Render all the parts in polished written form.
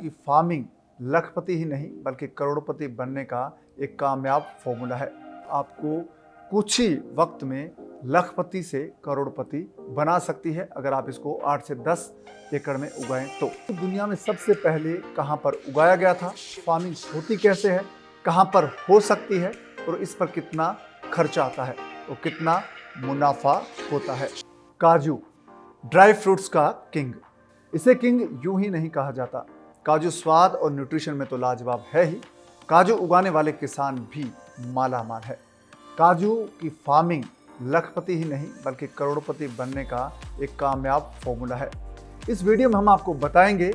की फार्मिंग लखपति ही नहीं बल्कि करोड़पति बनने का एक कामयाब फॉर्मूला है। आपको कुछ ही वक्त में लखपति से करोड़पति बना सकती है अगर आप इसको 8 से 10 एकड़ में उगाएं तो। दुनिया में सबसे पहले कहां पर उगाया गया था, फार्मिंग होती कैसे है, कहां पर हो सकती है और इस पर कितना खर्चा आता है और कितना मुनाफा होता है। काजू ड्राई फ्रूट्स का किंग। इसे किंग यूं ही नहीं कहा जाता। काजू स्वाद और न्यूट्रिशन में तो लाजवाब है ही, काजू उगाने वाले किसान भी मालामाल है। काजू की फार्मिंग लखपति ही नहीं बल्कि करोड़पति बनने का एक कामयाब फॉर्मूला है। इस वीडियो में हम आपको बताएंगे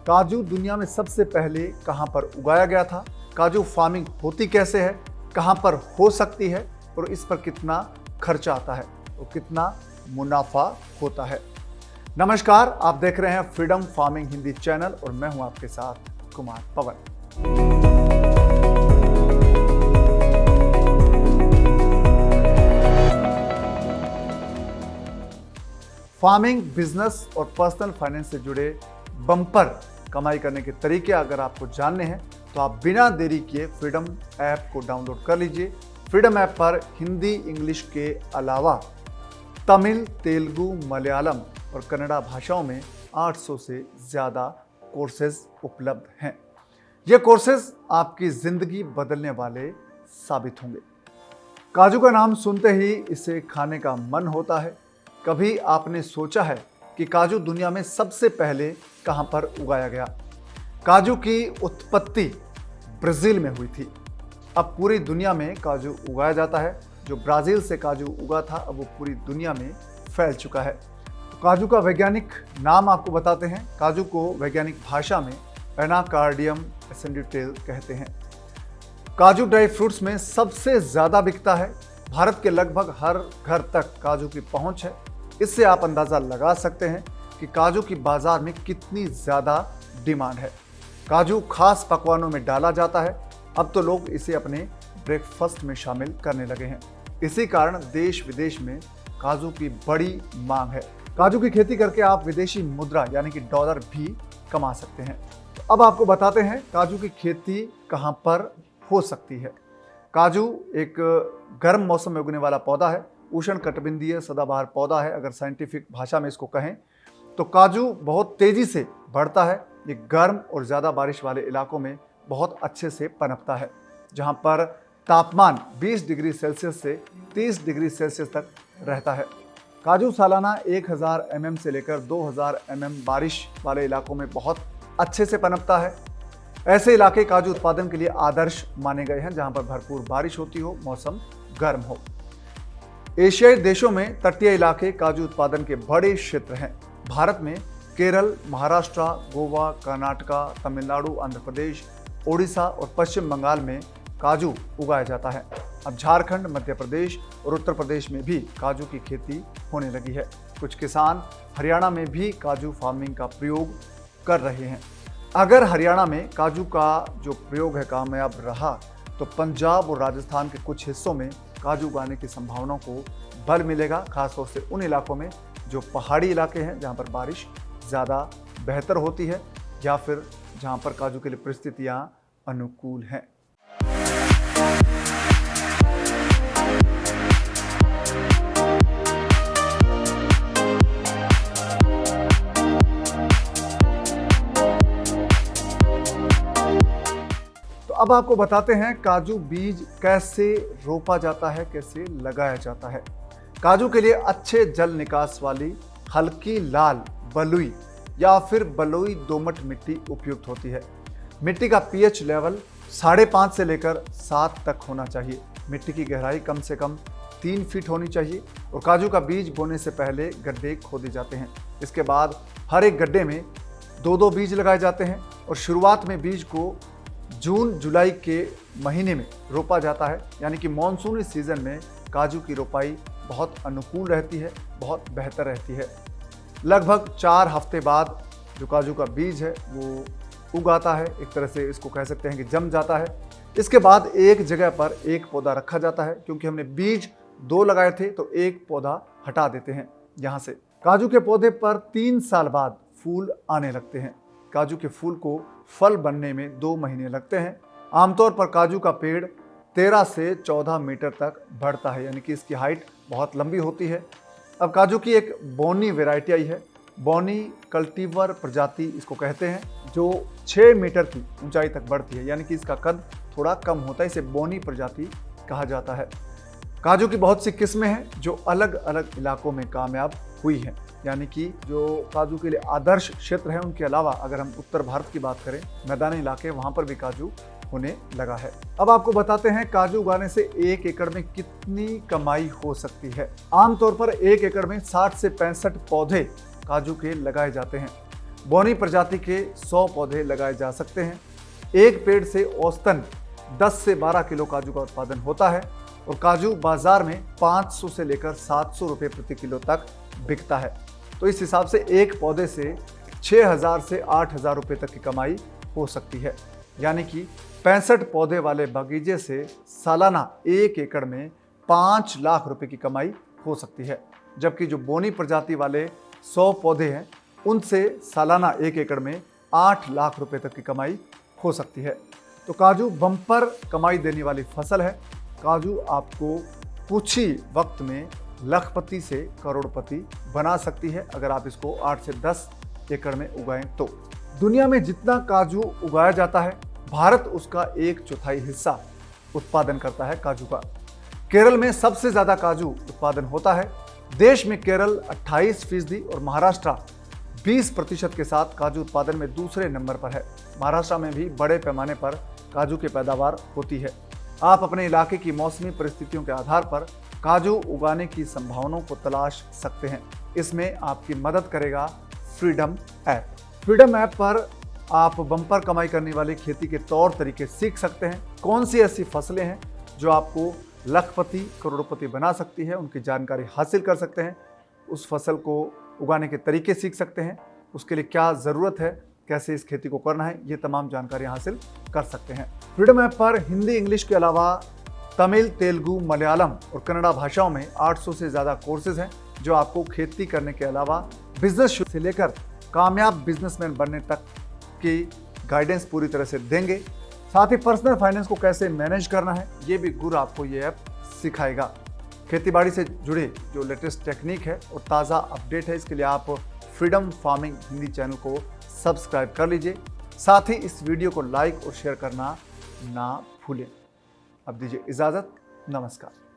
काजू दुनिया में सबसे पहले कहां पर उगाया गया था, काजू फार्मिंग होती कैसे है, कहां पर हो सकती है और इस पर कितना खर्चा आता है और कितना मुनाफा होता है। नमस्कार, आप देख रहे हैं फ्रीडम फार्मिंग हिंदी चैनल और मैं हूं आपके साथ कुमार पवन। फार्मिंग, बिजनेस और पर्सनल फाइनेंस से जुड़े बम्पर कमाई करने के तरीके अगर आपको जानने हैं तो आप बिना देरी किए फ्रीडम ऐप को डाउनलोड कर लीजिए। फ्रीडम ऐप पर हिंदी, इंग्लिश के अलावा तमिल, तेलुगु, मलयालम और कन्नड़ा भाषाओं में 800 से ज़्यादा कोर्सेज उपलब्ध हैं। ये कोर्सेज आपकी ज़िंदगी बदलने वाले साबित होंगे। काजू का नाम सुनते ही इसे खाने का मन होता है। कभी आपने सोचा है कि काजू दुनिया में सबसे पहले कहां पर उगाया गया? काजू की उत्पत्ति ब्राज़ील में हुई थी। अब पूरी दुनिया में काजू उगाया जाता है। जो ब्राज़ील से काजू उगा था अब वो पूरी दुनिया में फैल चुका है। तो काजू का वैज्ञानिक नाम आपको बताते हैं। काजू को वैज्ञानिक भाषा में एनाकार्डियम एसेंडिटेल कहते हैं। काजू ड्राई फ्रूट्स में सबसे ज़्यादा बिकता है। भारत के लगभग हर घर तक काजू की पहुंच है। इससे आप अंदाज़ा लगा सकते हैं कि काजू की बाज़ार में कितनी ज़्यादा डिमांड है। काजू खास पकवानों में डाला जाता है। अब तो लोग इसे अपने ब्रेकफास्ट में शामिल करने लगे हैं। इसी कारण देश विदेश में काजू की बड़ी मांग है। काजू की खेती करके आप विदेशी मुद्रा यानी कि डॉलर भी कमा सकते हैं। तो अब आपको बताते हैं काजू की खेती कहां पर हो सकती है। काजू एक गर्म मौसम में उगने वाला पौधा है। उष्णकटिबंधीय सदाबहार पौधा है अगर साइंटिफिक भाषा में इसको कहें तो। काजू बहुत तेजी से बढ़ता है। ये गर्म और ज़्यादा बारिश वाले इलाकों में बहुत अच्छे से पनपता है, जहां पर तापमान 20 डिग्री सेल्सियस से 30 डिग्री सेल्सियस तक रहता है। काजू सालाना 1000 mm से लेकर 2000 mm बारिश वाले इलाकों में बहुत अच्छे से पनपता है। ऐसे इलाके काजू उत्पादन के लिए आदर्श माने गए हैं, जहां पर भरपूर बारिश होती हो, मौसम गर्म हो। एशियाई देशों में तटीय इलाके काजू उत्पादन के बड़े क्षेत्र हैं। भारत में केरल, महाराष्ट्र, गोवा, कर्नाटका, तमिलनाडु, आंध्र प्रदेश, ओडिशा और पश्चिम बंगाल में काजू उगाया जाता है। अब झारखंड, मध्य प्रदेश और उत्तर प्रदेश में भी काजू की खेती होने लगी है। कुछ किसान हरियाणा में भी काजू फार्मिंग का प्रयोग कर रहे हैं। अगर हरियाणा में काजू का जो प्रयोग है कामयाब रहा तो पंजाब और राजस्थान के कुछ हिस्सों में काजू उगाने की संभावनाओं को बल मिलेगा, खासतौर से उन इलाकों में जो पहाड़ी इलाके हैं जहां पर बारिश ज़्यादा बेहतर होती है या फिर जहां पर काजू के लिए परिस्थितियां अनुकूल हैं। तो अब आपको बताते हैं काजू बीज कैसे रोपा जाता है, कैसे लगाया जाता है। काजू के लिए अच्छे जल निकास वाली हल्की लाल बलुई या फिर बलुई दोमट मिट्टी उपयुक्त होती है। मिट्टी का पीएच लेवल 5.5 से लेकर 7 तक होना चाहिए। मिट्टी की गहराई कम से कम 3 फीट होनी चाहिए और काजू का बीज बोने से पहले गड्ढे खोदे जाते हैं। इसके बाद हर एक गड्ढे में 2-2 बीज लगाए जाते हैं और शुरुआत में बीज को जून जुलाई के महीने में रोपा जाता है, यानी कि मानसूनी सीजन में काजू की रोपाई बहुत अनुकूल रहती है, बहुत बेहतर रहती है। लगभग 4 हफ्ते बाद जो काजू का बीज है वो उग आता है, एक तरह से इसको कह सकते हैं कि जम जाता है। इसके बाद एक जगह पर एक पौधा रखा जाता है। क्योंकि हमने बीज 2 लगाए थे तो एक पौधा हटा देते हैं यहाँ से। काजू के पौधे पर 3 साल बाद फूल आने लगते हैं। काजू के फूल को फल बनने में 2 महीने लगते हैं। आमतौर पर काजू का पेड़ 13 से 14 मीटर तक बढ़ता है, यानी कि इसकी हाइट बहुत लंबी होती है। अब काजू की एक बोनी वैरायटी आई है, बोनी कल्टीवर प्रजाति इसको कहते हैं, जो 6 मीटर की ऊंचाई तक बढ़ती है, यानी कि इसका कद थोड़ा कम होता है। इसे बोनी प्रजाति कहा जाता है। काजू की बहुत सी किस्में हैं जो अलग अलग इलाकों में कामयाब हुई हैं, यानी कि जो काजू के लिए आदर्श क्षेत्र हैं उनके अलावा अगर हम उत्तर भारत की बात करें, मैदानी इलाके, वहाँ पर भी काजू होने लगा है। अब आपको बताते हैं काजू उगाने से 1 एकड़ में कितनी कमाई हो सकती है। आमतौर पर 1 एकड़ में 60 से 65 पौधे काजू के लगाए जाते हैं। बोनी प्रजाति के 100 पौधे लगाए जा सकते हैं। एक पेड़ से औसतन 10 से 12 किलो काजू का उत्पादन होता है और काजू बाजार में 500 से लेकर 700 रुपये प्रति किलो तक बिकता है। तो इस हिसाब से एक पौधे से 6000 से 8000 रुपये तक की कमाई हो सकती है, यानी कि 65 पौधे वाले बगीचे से सालाना 1 एकड़ में 5 लाख रुपए की कमाई हो सकती है। जबकि जो बोनी प्रजाति वाले 100 पौधे हैं उनसे सालाना 1 एकड़ में 8 लाख रुपए तक की कमाई हो सकती है। तो काजू बम्पर कमाई देने वाली फसल है। काजू आपको कुछ ही वक्त में लखपति से करोड़पति बना सकती है अगर आप इसको 8 से 10 एकड़ में उगाएं तो। दुनिया में जितना काजू उगाया जाता है, भारत उसका 1/4 हिस्सा उत्पादन करता है काजू का। केरल में सबसे ज्यादा काजू उत्पादन होता है। देश में केरल 28% और महाराष्ट्र 20% के साथ काजू उत्पादन में दूसरे नंबर पर है। महाराष्ट्र में भी बड़े पैमाने पर काजू की पैदावार होती है। आप अपने इलाके की मौसमी परिस्थितियों के आधार पर काजू उगाने की संभावनाओं को तलाश सकते हैं। इसमें आपकी मदद करेगा फ्रीडम ऐप। फ्रीडम ऐप पर आप बम्पर कमाई करने वाली खेती के तौर तरीके सीख सकते हैं। कौन सी ऐसी फसलें हैं जो आपको लखपति करोड़पति बना सकती है, उनकी जानकारी हासिल कर सकते हैं। उस फसल को उगाने के तरीके सीख सकते हैं, उसके लिए क्या ज़रूरत है, कैसे इस खेती को करना है, ये तमाम जानकारी हासिल कर सकते हैं। फ्रीडम ऐप पर हिंदी, इंग्लिश के अलावा तमिल, तेलुगु, मलयालम और कन्नड़ा भाषाओं में 800 से ज़्यादा कोर्सेज हैं जो आपको खेती करने के अलावा बिजनेस से लेकर कामयाब बिजनेसमैन बनने तक की गाइडेंस पूरी तरह से देंगे। साथ ही पर्सनल फाइनेंस को कैसे मैनेज करना है ये भी गुरु आपको ये ऐप सिखाएगा। खेतीबाड़ी से जुड़े जो लेटेस्ट टेक्निक है और ताज़ा अपडेट है, इसके लिए आप फ्रीडम फार्मिंग हिंदी चैनल को सब्सक्राइब कर लीजिए। साथ ही इस वीडियो को लाइक और शेयर करना ना भूलें। अब दीजिए इजाज़त, नमस्कार।